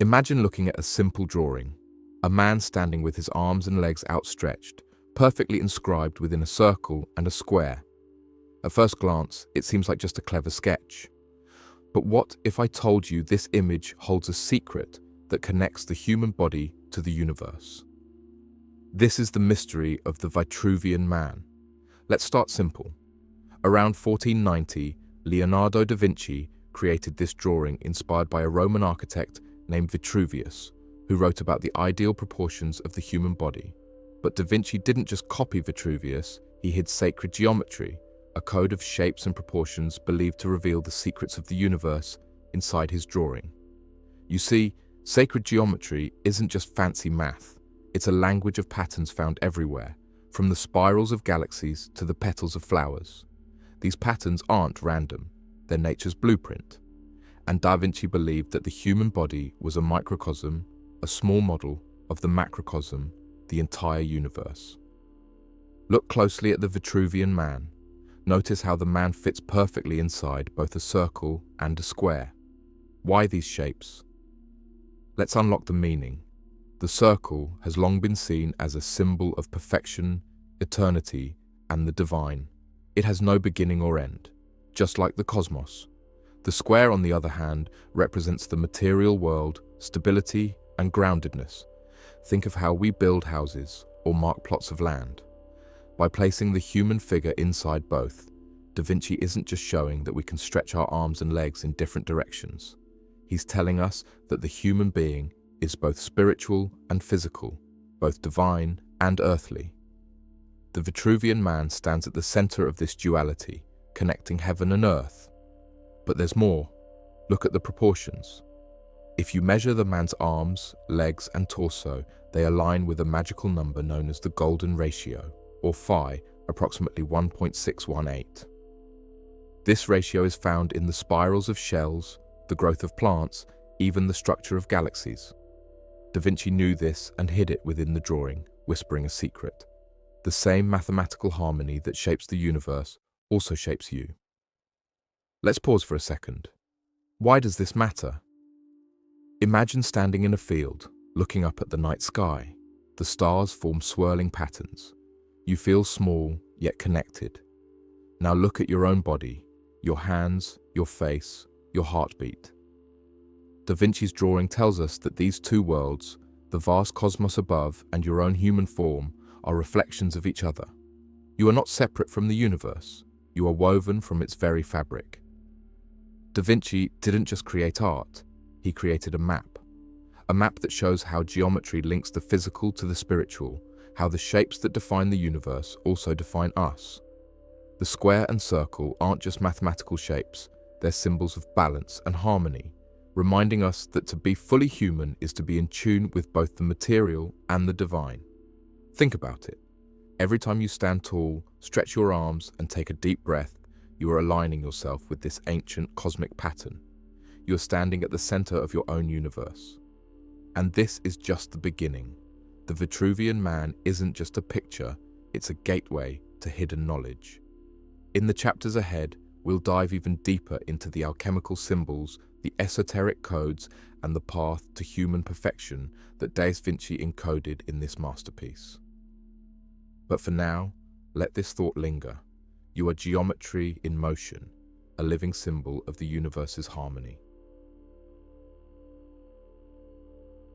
Imagine looking at a simple drawing, a man standing with his arms and legs outstretched, perfectly inscribed within a circle and a square. At first glance, it seems like just a clever sketch. But what if I told you this image holds a secret that connects the human body to the universe? This is the mystery of the Vitruvian Man. Let's start simple. Around 1490, Leonardo da Vinci created this drawing inspired by a Roman architect named Vitruvius, who wrote about the ideal proportions of the human body. But da Vinci didn't just copy Vitruvius, he hid sacred geometry, a code of shapes and proportions believed to reveal the secrets of the universe inside his drawing. You see, sacred geometry isn't just fancy math, it's a language of patterns found everywhere, from the spirals of galaxies to the petals of flowers. These patterns aren't random, they're nature's blueprint. And Da Vinci believed that the human body was a microcosm, a small model of the macrocosm, the entire universe. Look closely at the Vitruvian Man. Notice how the man fits perfectly inside both a circle and a square. Why these shapes? Let's unlock the meaning. The circle has long been seen as a symbol of perfection, eternity, and the divine. It has no beginning or end, just like the cosmos. The square, on the other hand, represents the material world, stability, and groundedness. Think of how we build houses or mark plots of land. By placing the human figure inside both, Da Vinci isn't just showing that we can stretch our arms and legs in different directions. He's telling us that the human being is both spiritual and physical, both divine and earthly. The Vitruvian Man stands at the center of this duality, connecting heaven and earth. But there's more. Look at the proportions. If you measure the man's arms, legs, and torso, they align with a magical number known as the golden ratio, or phi, approximately 1.618. This ratio is found in the spirals of shells, the growth of plants, even the structure of galaxies. Da Vinci knew this and hid it within the drawing, whispering a secret. The same mathematical harmony that shapes the universe also shapes you. Let's pause for a second. Why does this matter? Imagine standing in a field, looking up at the night sky. The stars form swirling patterns. You feel small, yet connected. Now look at your own body, your hands, your face, your heartbeat. Da Vinci's drawing tells us that these two worlds, the vast cosmos above and your own human form, are reflections of each other. You are not separate from the universe. You are woven from its very fabric. Da Vinci didn't just create art, he created a map that shows how geometry links the physical to the spiritual, how the shapes that define the universe also define us. The square and circle aren't just mathematical shapes, they're symbols of balance and harmony, reminding us that to be fully human is to be in tune with both the material and the divine. Think about it. Every time you stand tall, stretch your arms, and take a deep breath, you are aligning yourself with this ancient cosmic pattern. You are standing at the center of your own universe. And this is just the beginning. The Vitruvian Man isn't just a picture, it's a gateway to hidden knowledge. In the chapters ahead, we'll dive even deeper into the alchemical symbols, the esoteric codes, and the path to human perfection that Da Vinci encoded in this masterpiece. But for now, let this thought linger. You are geometry in motion, a living symbol of the universe's harmony.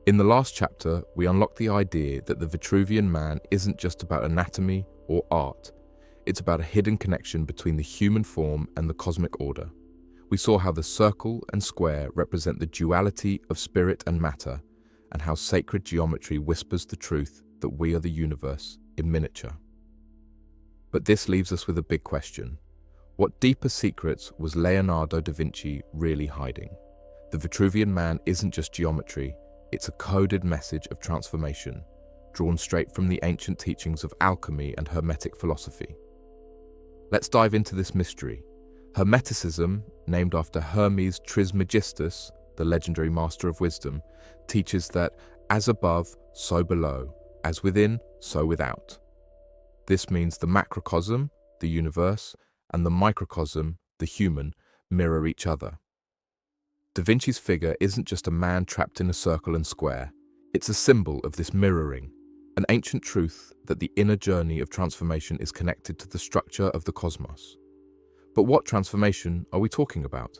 In the last chapter, we unlocked the idea that the Vitruvian Man isn't just about anatomy or art. It's about a hidden connection between the human form and the cosmic order. We saw how the circle and square represent the duality of spirit and matter, and how sacred geometry whispers the truth that we are the universe in miniature. But this leaves us with a big question. What deeper secrets was Leonardo da Vinci really hiding? The Vitruvian Man isn't just geometry, it's a coded message of transformation, drawn straight from the ancient teachings of alchemy and Hermetic philosophy. Let's dive into this mystery. Hermeticism, named after Hermes Trismegistus, the legendary master of wisdom, teaches that as above, so below, as within, so without. This means the macrocosm, the universe, and the microcosm, the human, mirror each other. Da Vinci's figure isn't just a man trapped in a circle and square. It's a symbol of this mirroring, an ancient truth that the inner journey of transformation is connected to the structure of the cosmos. But what transformation are we talking about?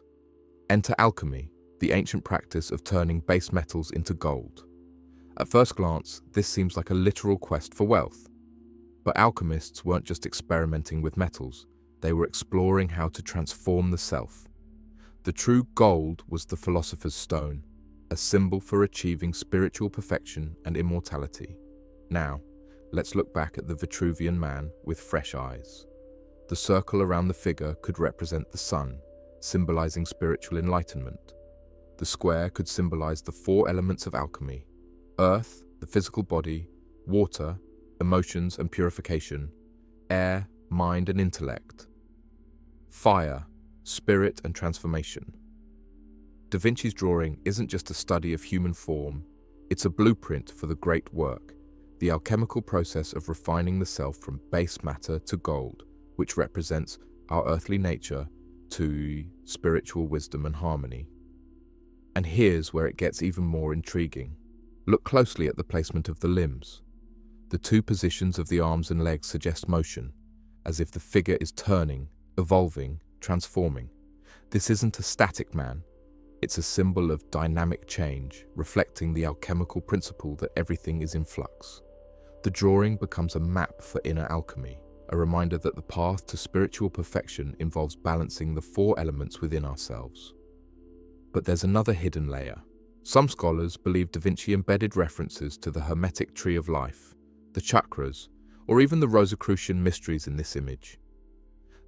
Enter alchemy, the ancient practice of turning base metals into gold. At first glance, this seems like a literal quest for wealth. But alchemists weren't just experimenting with metals, they were exploring how to transform the self. The true gold was the philosopher's stone, a symbol for achieving spiritual perfection and immortality. Now, let's look back at the Vitruvian Man with fresh eyes. The circle around the figure could represent the sun, symbolizing spiritual enlightenment. The square could symbolize the four elements of alchemy: earth, the physical body; water, emotions and purification; air, mind and intellect; fire, spirit and transformation. Da Vinci's drawing isn't just a study of human form, it's a blueprint for the great work, the alchemical process of refining the self from base matter to gold, which represents our earthly nature, to spiritual wisdom and harmony. And here's where it gets even more intriguing. Look closely at the placement of the limbs. The two positions of the arms and legs suggest motion, as if the figure is turning, evolving, transforming. This isn't a static man. It's a symbol of dynamic change, reflecting the alchemical principle that everything is in flux. The drawing becomes a map for inner alchemy, a reminder that the path to spiritual perfection involves balancing the four elements within ourselves. But there's another hidden layer. Some scholars believe Da Vinci embedded references to the Hermetic tree of life, the chakras, or even the Rosicrucian mysteries in this image.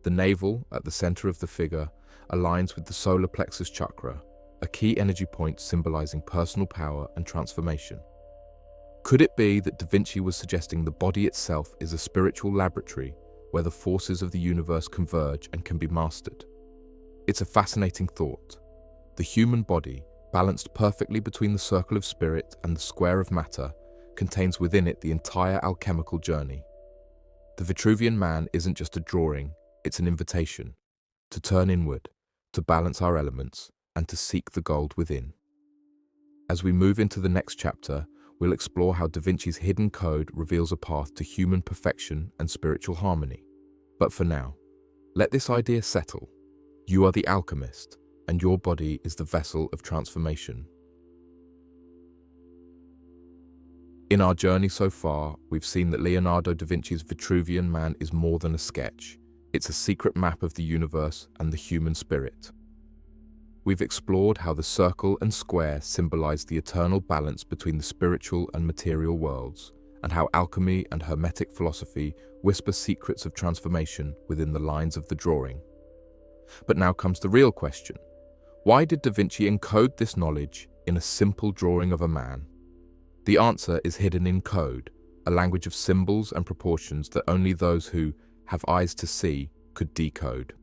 The navel, at the center of the figure, aligns with the solar plexus chakra, a key energy point symbolizing personal power and transformation. Could it be that Da Vinci was suggesting the body itself is a spiritual laboratory where the forces of the universe converge and can be mastered? It's a fascinating thought. The human body, balanced perfectly between the circle of spirit and the square of matter, contains within it the entire alchemical journey. The Vitruvian Man isn't just a drawing, it's an invitation to turn inward, to balance our elements, and to seek the gold within. As we move into the next chapter, we'll explore how Da Vinci's hidden code reveals a path to human perfection and spiritual harmony. But for now, let this idea settle. You are the alchemist, and your body is the vessel of transformation. In our journey so far, we've seen that Leonardo da Vinci's Vitruvian Man is more than a sketch. It's a secret map of the universe and the human spirit. We've explored how the circle and square symbolize the eternal balance between the spiritual and material worlds, and how alchemy and Hermetic philosophy whisper secrets of transformation within the lines of the drawing. But now comes the real question. Why did Da Vinci encode this knowledge in a simple drawing of a man? The answer is hidden in code, a language of symbols and proportions that only those who have eyes to see could decode.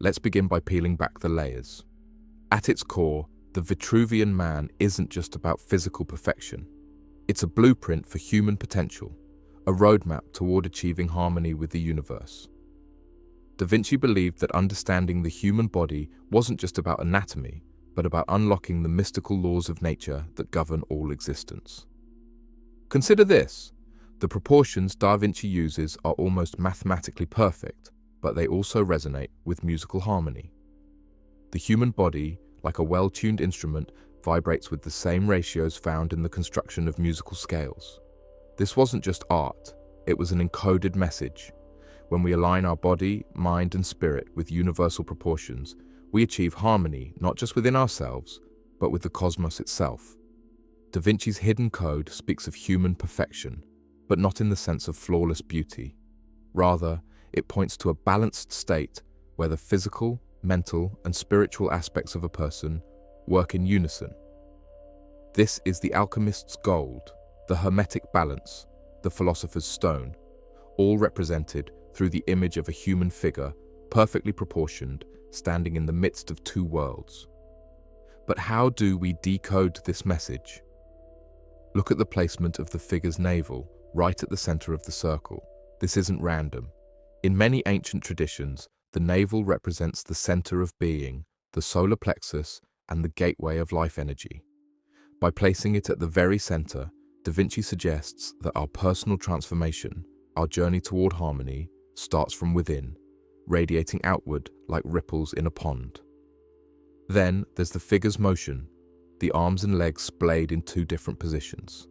Let's begin by peeling back the layers. At its core, the Vitruvian Man isn't just about physical perfection. It's a blueprint for human potential, a roadmap toward achieving harmony with the universe. Da Vinci believed that understanding the human body wasn't just about anatomy, but about unlocking the mystical laws of nature that govern all existence. Consider this. The proportions Da Vinci uses are almost mathematically perfect, but they also resonate with musical harmony. The human body, like a well-tuned instrument, vibrates with the same ratios found in the construction of musical scales. This wasn't just art, it was an encoded message. When we align our body, mind, and spirit with universal proportions, we achieve harmony not just within ourselves, but with the cosmos itself. Da Vinci's hidden code speaks of human perfection, but not in the sense of flawless beauty. Rather, it points to a balanced state where the physical, mental, and spiritual aspects of a person work in unison. This is the alchemist's gold, the Hermetic balance, the philosopher's stone, all represented through the image of a human figure, perfectly proportioned, standing in the midst of two worlds. But how do we decode this message? Look at the placement of the figure's navel, right at the center of the circle. This isn't random. In many ancient traditions, the navel represents the center of being, the solar plexus, and the gateway of life energy. By placing it at the very center, Da Vinci suggests that our personal transformation, our journey toward harmony, starts from within, radiating outward like ripples in a pond. Then there's the figure's motion, the arms and legs splayed in two different positions.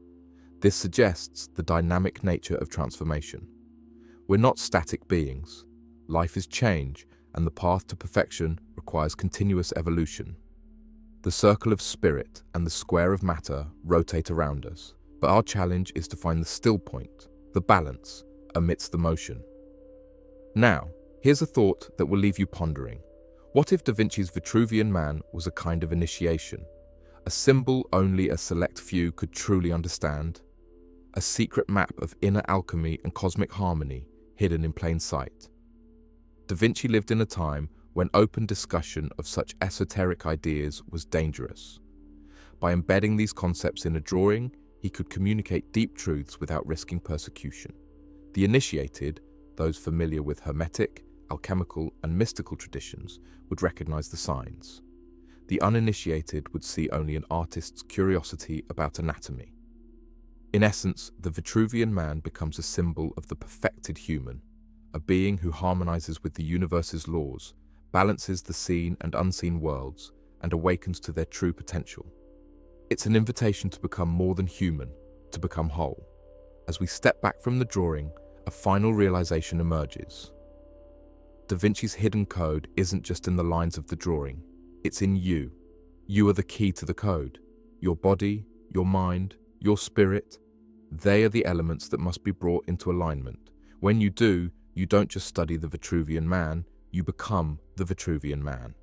This suggests the dynamic nature of transformation. We're not static beings. Life is change, and the path to perfection requires continuous evolution. The circle of spirit and the square of matter rotate around us, but our challenge is to find the still point, the balance, amidst the motion. Now, here's a thought that will leave you pondering. What if Da Vinci's Vitruvian Man was a kind of initiation? A symbol only a select few could truly understand? A secret map of inner alchemy and cosmic harmony hidden in plain sight? Da Vinci lived in a time when open discussion of such esoteric ideas was dangerous. By embedding these concepts in a drawing, he could communicate deep truths without risking persecution. The initiated, those familiar with Hermetic, alchemical, and mystical traditions, would recognize the signs. The uninitiated would see only an artist's curiosity about anatomy. In essence, the Vitruvian Man becomes a symbol of the perfected human, a being who harmonizes with the universe's laws, balances the seen and unseen worlds, and awakens to their true potential. It's an invitation to become more than human, to become whole. As we step back from the drawing, a final realization emerges. Da Vinci's hidden code isn't just in the lines of the drawing, it's in you. You are the key to the code. Your body, your mind, your spirit, they are the elements that must be brought into alignment. When you do, you don't just study the Vitruvian Man, you become the Vitruvian Man.